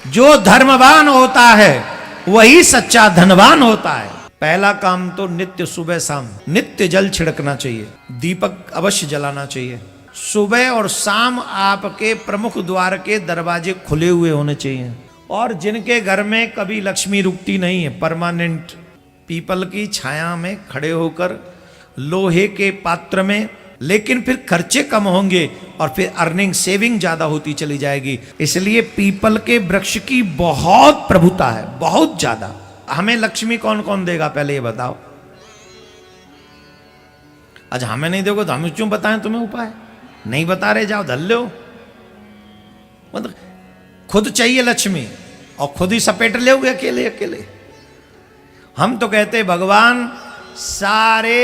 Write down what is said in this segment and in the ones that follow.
जो धर्मवान होता है वही सच्चा धनवान होता है। पहला काम तो नित्य सुबह शाम नित्य जल छिड़कना चाहिए, दीपक अवश्य जलाना चाहिए। सुबह और शाम आपके प्रमुख द्वार के दरवाजे खुले हुए होने चाहिए। और जिनके घर में कभी लक्ष्मी रुकती नहीं है, परमानेंट पीपल की छाया में खड़े होकर लोहे के पात्र में, लेकिन फिर खर्चे कम होंगे और फिर अर्निंग सेविंग ज्यादा होती चली जाएगी। इसलिए पीपल के वृक्ष की बहुत प्रभुता है, बहुत ज्यादा। हमें लक्ष्मी कौन कौन देगा पहले ये बताओ। आज हमें नहीं दोगे तो हम क्यों बताएं तुम्हें उपाय? नहीं बता रहे, जाओ धल लो। मतलब खुद चाहिए लक्ष्मी और खुद ही सपेट लोगे अकेले अकेले। हम तो कहते भगवान सारे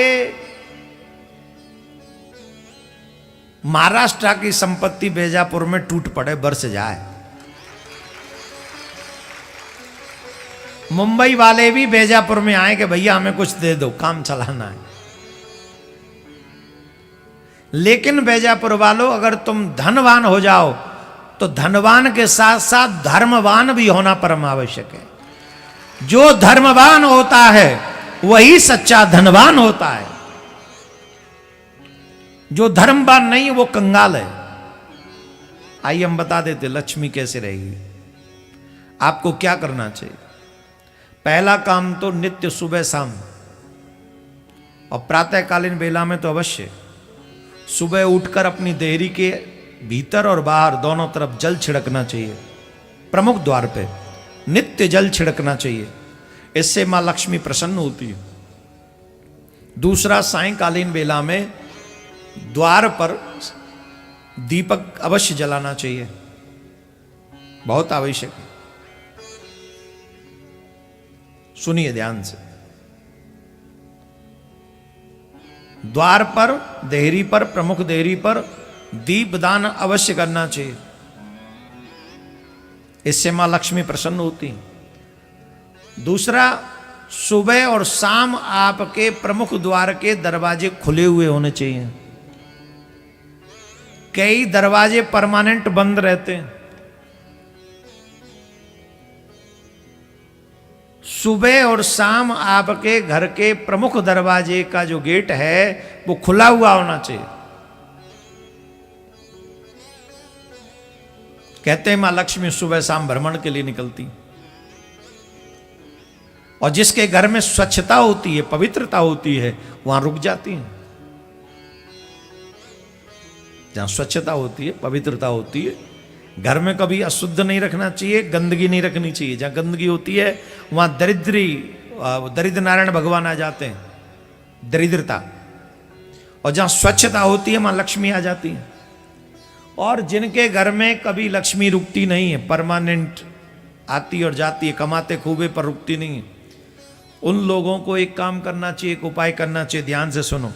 महाराष्ट्र की संपत्ति बेजापुर में टूट पड़े, बरस जाए। मुंबई वाले भी बेजापुर में आए कि भैया हमें कुछ दे दो, काम चलाना है। लेकिन बेजापुर वालों, अगर तुम धनवान हो जाओ तो धनवान के साथ साथ धर्मवान भी होना परम आवश्यक है। जो धर्मवान होता है वही सच्चा धनवान होता है। जो धर्मवान नहीं वो कंगाल है। आइए हम बता देते लक्ष्मी कैसे रहेगी। आपको क्या करना चाहिए? पहला काम तो नित्य सुबह शाम और प्रातःकालीन बेला में तो अवश्य सुबह उठकर अपनी देहरी के भीतर और बाहर दोनों तरफ जल छिड़कना चाहिए। प्रमुख द्वार पे नित्य जल छिड़कना चाहिए, इससे मां लक्ष्मी प्रसन्न होती है। दूसरा, सायंकालीन बेला में द्वार पर दीपक अवश्य जलाना चाहिए, बहुत आवश्यक है। सुनिए ध्यान से। द्वार पर, देहरी पर, प्रमुख देहरी पर दीपदान अवश्य करना चाहिए, इससे मां लक्ष्मी प्रसन्न होती है। दूसरा, सुबह और शाम आपके प्रमुख द्वार के दरवाजे खुले हुए होने चाहिए। कई दरवाजे परमानेंट बंद रहते हैं। सुबह और शाम आपके घर के प्रमुख दरवाजे का जो गेट है वो खुला हुआ होना चाहिए। कहते हैं मां लक्ष्मी सुबह शाम भ्रमण के लिए निकलती, और जिसके घर में स्वच्छता होती है, पवित्रता होती है, वहां रुक जाती हैं। जहां स्वच्छता होती है, पवित्रता होती है, घर में कभी अशुद्ध नहीं रखना चाहिए, गंदगी नहीं रखनी चाहिए। जहां गंदगी होती है वहां दरिद्र नारायण भगवान आ जाते हैं, दरिद्रता। और जहां स्वच्छता होती है वहां लक्ष्मी आ जाती है। और जिनके घर में कभी लक्ष्मी रुकती नहीं है, परमानेंट आती और जाती है, कमाते खूबे पर रुकती नहीं है, उन लोगों को एक काम करना चाहिए, एक उपाय करना चाहिए। ध्यान से सुनो।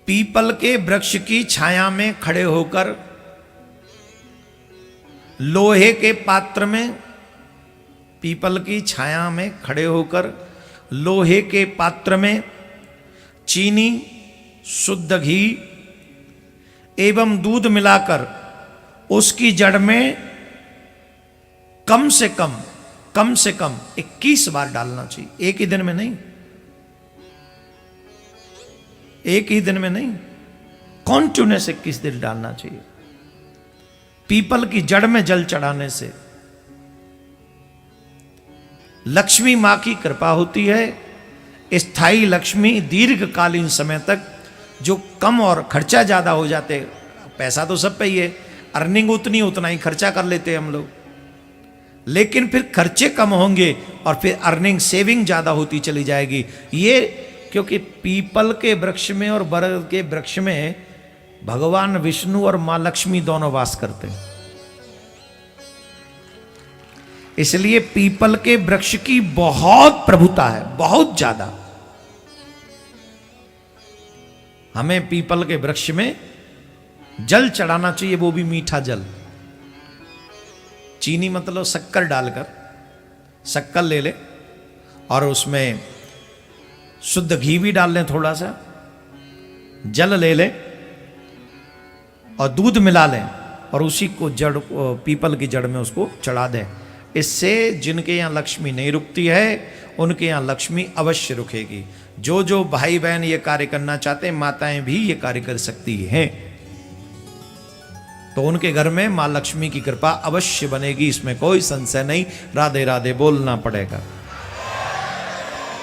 पीपल के वृक्ष की छाया में खड़े होकर लोहे के पात्र में, पीपल की छाया में खड़े होकर लोहे के पात्र में चीनी, शुद्ध घी एवं दूध मिलाकर उसकी जड़ में कम से कम 21 बार डालना चाहिए। एक ही दिन में नहीं, एक ही दिन में नहीं, कॉन्टिन्यूस 21 दिन डालना चाहिए। पीपल की जड़ में जल चढ़ाने से लक्ष्मी मां की कृपा होती है। स्थायी लक्ष्मी दीर्घकालीन समय तक, जो कम और खर्चा ज्यादा हो जाते, पैसा तो सब पे ही है, अर्निंग उतना ही खर्चा कर लेते हैं हम लोग, लेकिन फिर खर्चे कम होंगे और फिर अर्निंग सेविंग ज्यादा होती चली जाएगी। ये क्योंकि पीपल के वृक्ष में और बरगद के वृक्ष में भगवान विष्णु और मां लक्ष्मी दोनों वास करते हैं। इसलिए पीपल के वृक्ष की बहुत प्रभुता है, बहुत ज्यादा। हमें पीपल के वृक्ष में जल चढ़ाना चाहिए, वो भी मीठा जल। चीनी मतलब शक्कर डालकर, शक्कर ले ले और उसमें शुद्ध घी भी डाल लें, थोड़ा सा जल ले लें और दूध मिला लें और उसी को जड़ पीपल की जड़ में उसको चढ़ा दें। इससे जिनके यहाँ लक्ष्मी नहीं रुकती है उनके यहाँ लक्ष्मी अवश्य रुकेगी। जो जो भाई बहन ये कार्य करना चाहते हैं, माताएं भी ये कार्य कर सकती हैं, तो उनके घर में मां लक्ष्मी की कृपा अवश्य बनेगी, इसमें कोई संशय नहीं। राधे राधे बोलना पड़ेगा।